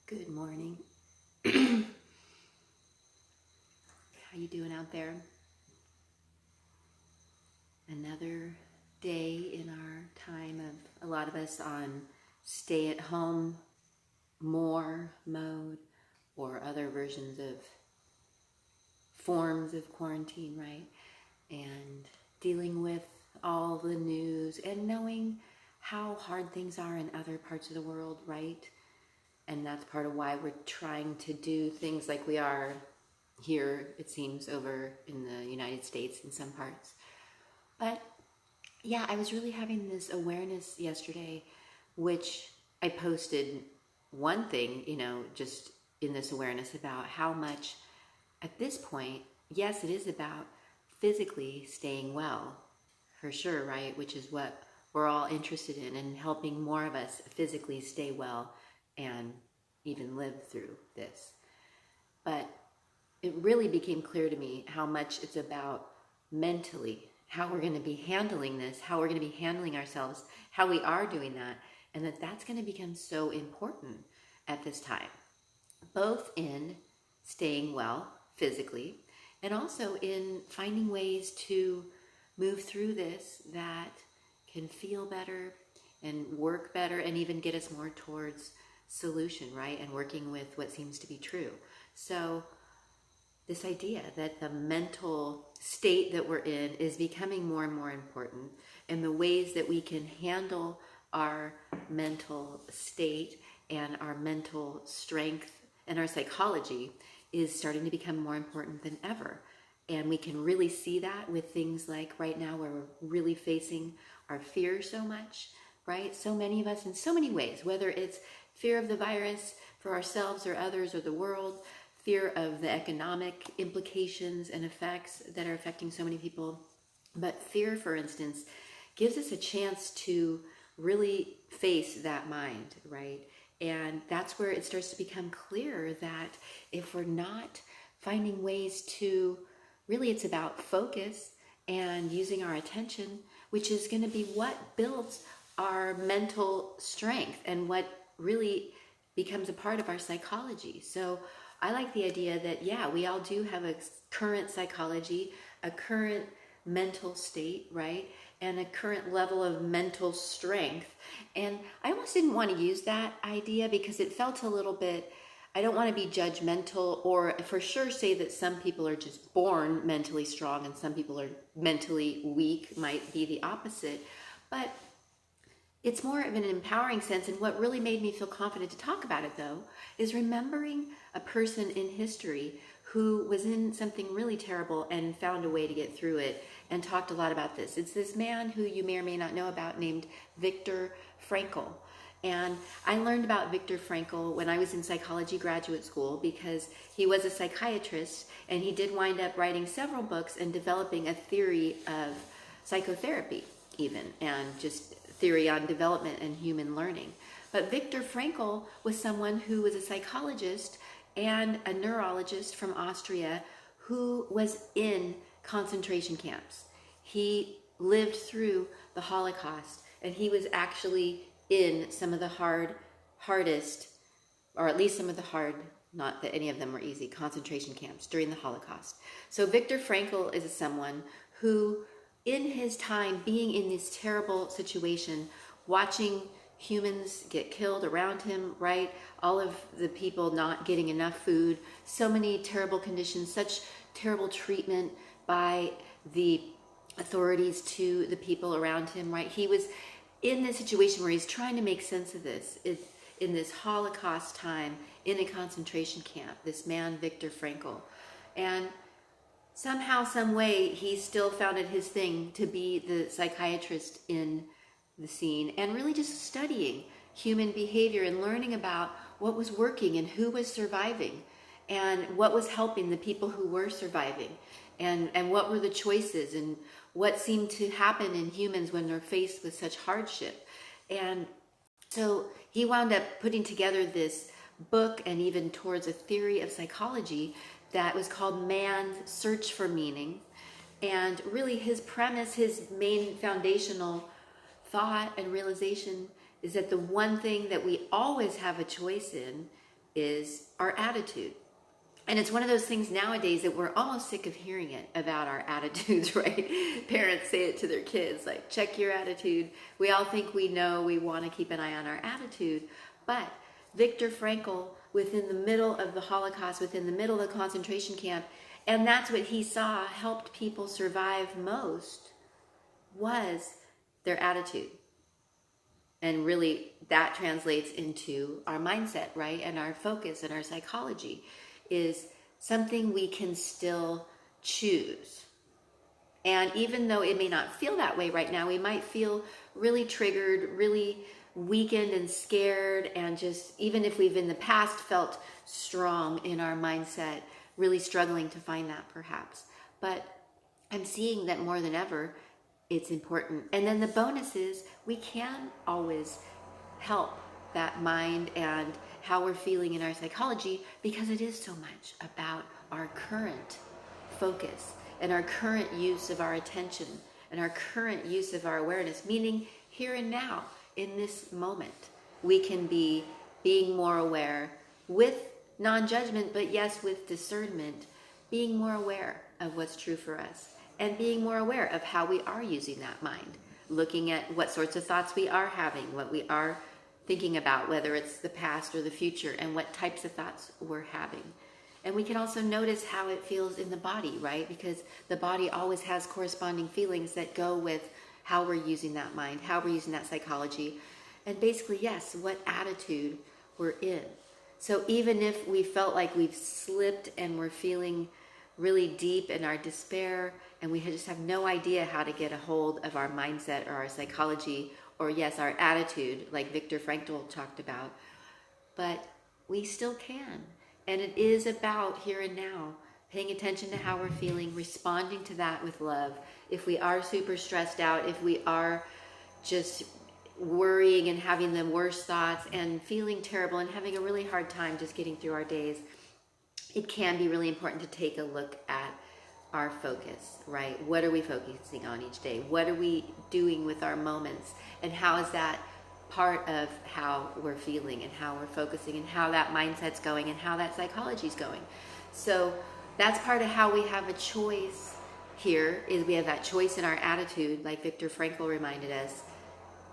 Good morning. How you doing out there? Another day in our time of a lot of us on stay at home more mode or other versions of forms of quarantine, right? And dealing with all the news and knowing how hard things are in other parts of the world, right? And that's part of why we're trying to do things like we are here, it seems, over in the United States in some parts. But yeah, I was really having this awareness yesterday, which I posted one thing, just in this awareness about how much at this point, yes, it is about physically staying well, for sure, right? Which is what we're all interested in, and helping more of us physically stay well and even live through this. But it really became clear to me how much it's about mentally, how we're going to be handling this, how we're going to be handling ourselves, how we are doing that, and that's going to become so important at this time, both in staying well physically and also in finding ways to move through this that can feel better and work better and even get us more towards solution, right? And working with what seems to be true. So this idea that the mental state that we're in is becoming more and more important, and the ways that we can handle our mental state and our mental strength and our psychology is starting to become more important than ever. And we can really see that with things like right now where we're really facing our fear so much, right? So many of us in so many ways, whether it's fear of the virus for ourselves or others or the world, fear of the economic implications and effects that are affecting so many people. But fear, for instance, gives us a chance to really face that mind, right? And that's where it starts to become clear that if we're not finding ways to, really it's about focus and using our attention, which is going to be what builds our mental strength and what really becomes a part of our psychology. So I like the idea that, yeah, we all do have a current psychology, a current mental state, right? And a current level of mental strength. And I almost didn't want to use that idea because it felt a little bit, I don't want to be judgmental or for sure say that some people are just born mentally strong and some people are mentally weak, might be the opposite. But it's more of an empowering sense, and what really made me feel confident to talk about it, though, is remembering a person in history who was in something really terrible and found a way to get through it, and talked a lot about this. It's this man who you may or may not know about named Viktor Frankl. And I learned about Viktor Frankl when I was in psychology graduate school because he was a psychiatrist, and he did wind up writing several books and developing a theory of psychotherapy even, and just theory on development and human learning. But Viktor Frankl was someone who was a psychologist and a neurologist from Austria who was in concentration camps. He lived through the Holocaust, and he was actually in some of the hardest, or at least some of the hard, not that any of them were easy, concentration camps during the Holocaust. So Viktor Frankl is someone who, in his time being in this terrible situation, watching humans get killed around him, right? All of the people not getting enough food, so many terrible conditions, such terrible treatment by the authorities to the people around him, right? He was in this situation where he's trying to make sense of this in this Holocaust time in a concentration camp, this man, Viktor Frankl. And somehow, some way, he still found it his thing to be the psychiatrist in the scene and really just studying human behavior and learning about what was working and who was surviving and what was helping the people who were surviving and what were the choices and what seemed to happen in humans when they're faced with such hardship. And so he wound up putting together this book and even towards a theory of psychology that was called Man's Search for Meaning. And really his premise, his main foundational thought and realization is that the one thing that we always have a choice in is our attitude. And it's one of those things nowadays that we're almost sick of hearing it about our attitudes, right? Parents say it to their kids, like, check your attitude. We all think we know, we want to keep an eye on our attitude. But Viktor Frankl, within the middle of the Holocaust, within the middle of the concentration camp, and that's what he saw helped people survive most, was their attitude. And really, that translates into our mindset, right? And our focus and our psychology is something we can still choose. And even though it may not feel that way right now, we might feel really triggered, really weakened and scared, and just, even if we've in the past felt strong in our mindset, really struggling to find that perhaps. But I'm seeing that more than ever, it's important. And then the bonus is we can always help that mind and how we're feeling in our psychology, because it is so much about our current focus and our current use of our attention and our current use of our awareness, meaning here and now in this moment. We can be being more aware with non-judgment, but yes, with discernment, being more aware of what's true for us and being more aware of how we are using that mind, looking at what sorts of thoughts we are having, what we are thinking about, whether it's the past or the future, and what types of thoughts we're having. And we can also notice how it feels in the body, right? Because the body always has corresponding feelings that go with how we're using that mind, how we're using that psychology, and basically, yes, what attitude we're in. So even if we felt like we've slipped and we're feeling really deep in our despair, and we just have no idea how to get a hold of our mindset or our psychology, or yes, our attitude, like Viktor Frankl talked about, but we still can. And it is about here and now, paying attention to how we're feeling, responding to that with love. If we are super stressed out, if we are just worrying and having the worst thoughts and feeling terrible and having a really hard time just getting through our days, it can be really important to take a look at our focus, right? What are we focusing on each day? What are we doing with our moments? And how is that part of how we're feeling and how we're focusing and how that mindset's going and how that psychology's going? So that's part of how we have a choice here, is we have that choice in our attitude, like Viktor Frankl reminded us,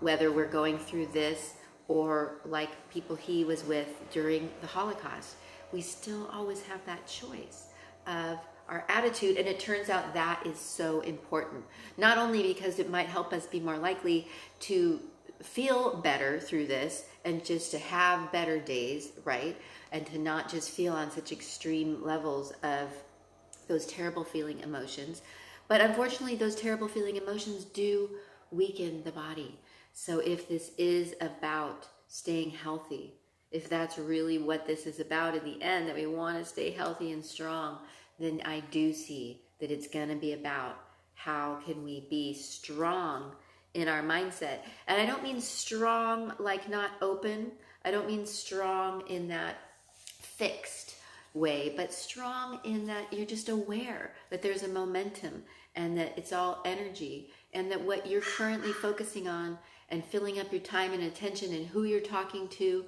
whether we're going through this or like people he was with during the Holocaust. We still always have that choice of our attitude, and it turns out that is so important. Not only because it might help us be more likely to feel better through this and just to have better days, right? And to not just feel on such extreme levels of those terrible feeling emotions. But unfortunately, those terrible feeling emotions do weaken the body. So if this is about staying healthy, if that's really what this is about in the end, that we want to stay healthy and strong, then I do see that it's going to be about how can we be strong in our mindset. And I don't mean strong like not open. I don't mean strong in that fixed way, but strong in that you're just aware that there's a momentum and that it's all energy, and that what you're currently focusing on and filling up your time and attention and who you're talking to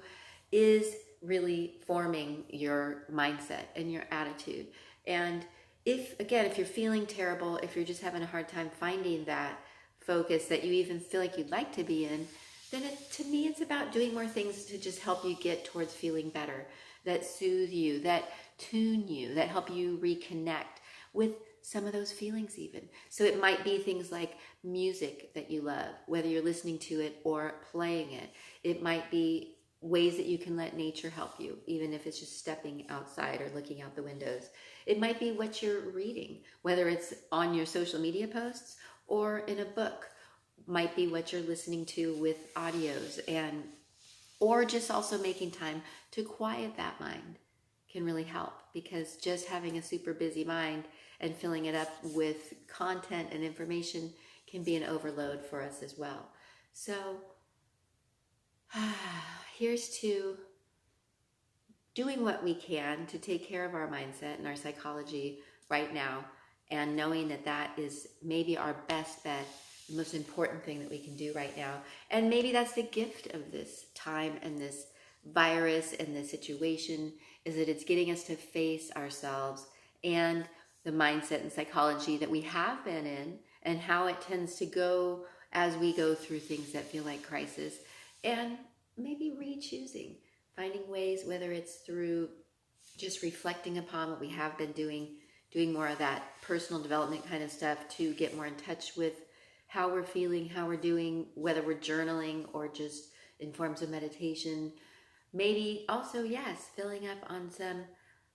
is really forming your mindset and your attitude. And if you're feeling terrible, if you're just having a hard time finding that focus that you even feel like you'd like to be in, then to me, it's about doing more things to just help you get towards feeling better, that soothe you, that tune you, that help you reconnect with some of those feelings even. So it might be things like music that you love, whether you're listening to it or playing it. It might be ways that you can let nature help you, even if it's just stepping outside or looking out the windows. It might be what you're reading, whether it's on your social media posts or in a book. Might be what you're listening to with audios, and or just also making time to quiet that mind can really help, because just having a super busy mind and filling it up with content and information can be an overload for us as well. So here's to doing what we can to take care of our mindset and our psychology right now, and knowing that that is maybe our best bet, the most important thing that we can do right now. And maybe that's the gift of this time and this virus and this situation is that it's getting us to face ourselves and the mindset and psychology that we have been in, and how it tends to go as we go through things that feel like crisis, and maybe re-choosing, finding ways, whether it's through just reflecting upon what we have been doing more of that personal development kind of stuff to get more in touch with how we're feeling, how we're doing, whether we're journaling or just in forms of meditation. Maybe also, yes, filling up on some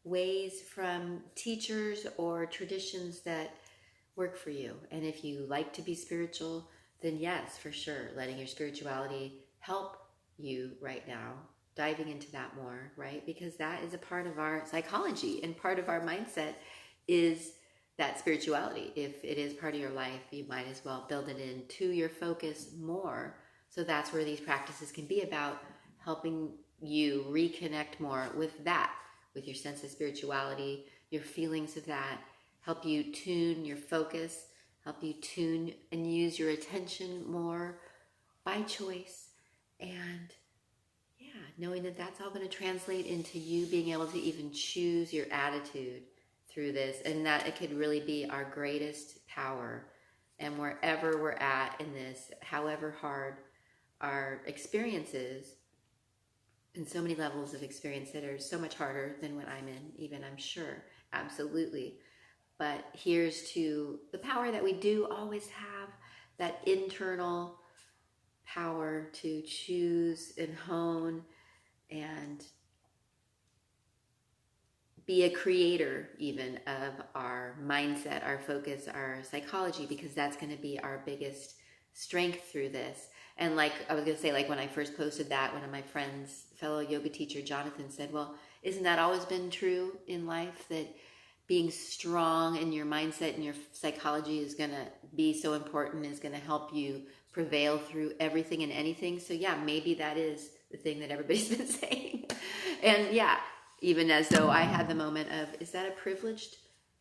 ways from teachers or traditions that work for you. And if you like to be spiritual, then yes, for sure, letting your spirituality help you right now, diving into that more, right? Because that is a part of our psychology, and part of our mindset is that spirituality. If it is part of your life, you might as well build it into your focus more. So that's where these practices can be about, helping you reconnect more with that, with your sense of spirituality, your feelings of that, help you tune your focus, help you tune and use your attention more by choice. And yeah, knowing that that's all going to translate into you being able to even choose your attitude through this, and that it could really be our greatest power. And wherever we're at in this, however hard our experience is, and so many levels of experience that are so much harder than what I'm in, even, I'm sure, absolutely. But here's to the power that we do always have, that internal power to choose and hone and be a creator even of our mindset, our focus, our psychology, because that's going to be our biggest strength through this. And like I was going to say, like when I first posted that, one of my friends, fellow yoga teacher Jonathan, said, well, isn't that always been true in life, that being strong in your mindset and your psychology is going to be so important, is going to help you prevail through everything and anything? So yeah, maybe that is the thing that everybody's been saying. And yeah, even as though I had the moment of, is that a privileged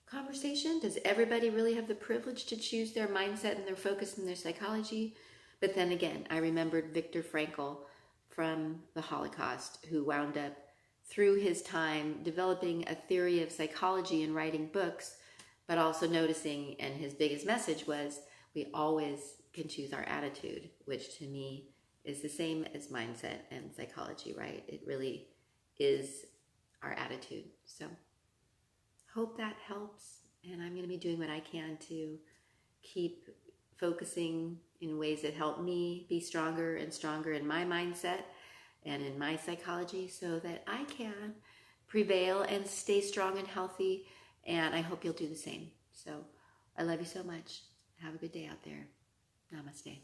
conversation? Does everybody really have the privilege to choose their mindset and their focus and their psychology? But then again, I remembered Viktor Frankl from the Holocaust, who wound up through his time developing a theory of psychology and writing books, but also noticing, and his biggest message was, we always can choose our attitude, which to me is the same as mindset and psychology, right? It really is our attitude. So hope that helps, and I'm going to be doing what I can to keep focusing in ways that help me be stronger and stronger in my mindset and in my psychology, so that I can prevail and stay strong and healthy. And I hope you'll do the same. So I love you so much. Have a good day out there. Namaste.